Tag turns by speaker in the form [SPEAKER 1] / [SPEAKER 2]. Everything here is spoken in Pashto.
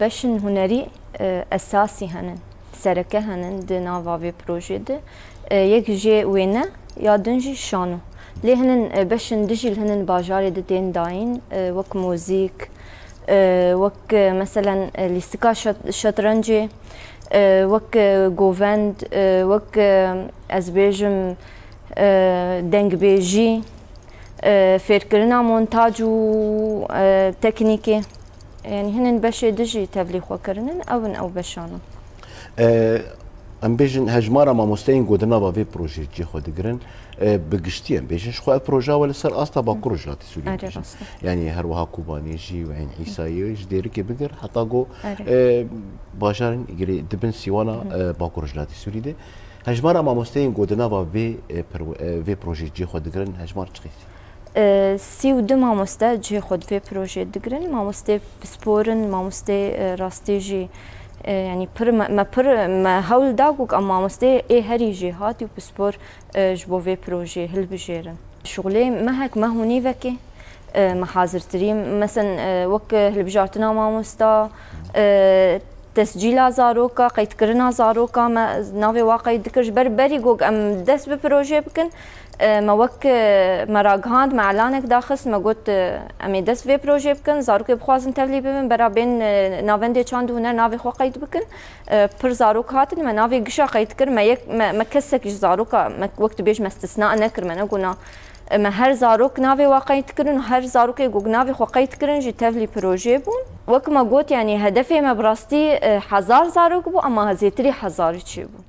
[SPEAKER 1] بشن هنري أساسي هنن سركه هنن د ناوا في بروجي ده يك جي وينه يا دنجي شانو ليه هنن بشن دجيل هنن باجاري دين داين وك موزيك وك مثلا ليستكا شطرنجي وك جوفند وك ازبيجم دنگ بيجي فيركرنا مونتاج و تكنيكي يعني هنن بشي دجي تبليغ وكرنن او بشانو
[SPEAKER 2] ام بيجن هجمارا ما مستين قدنا في بروجي جي خود جرن بقشتين بيجن شخو بروجا ولا سر اصلا باكروجات سوري يعني هروها كوبانيجي وعين عيساي جديركي بقر حتى جو باشارن يجري دبن سيوانا باكروجات سوري دي هجمارا ما مستين قدنا في بروجي جي خود جرن هجمار تخيس
[SPEAKER 1] سي ودو ما مستا جي خود في بروجي دجرن ما مستا سبورن ما مستا راستيجي يعني ما هول داغوك اما مستي هري جهاتي وبسبور جبو في بروجي هل بجيرن شغلي ما هيك ما هو نيفكي ما حاضر تريم مثلا وك هل بجارتنا ما مستا تسجيل زاروكا قيت كرنا زاروكا ما نافي واقعي دكرج بربري جوج ام دس ببروجي بكن ما وك مراجعات مع لانك داخس ما قلت امي دس في بروجي بكن زاروك بخوازن تبلي بين برا بين نافندي چاند هنا نافي خو قيد بكن پر زاروك هات ما نافي قشا قيد كر ما يك ما كسك زاروكا ما وقت بيج ما استثناء نكر ما نقولنا ما هر زاروك نافي واقعي تكرن هر زاروك يقول نافي خو قيد كرن جي تبلي بروجي بون وك ما قلت يعني هدفي ما براستي 1000 زاروك بو اما هزيتري 1000 تشي بو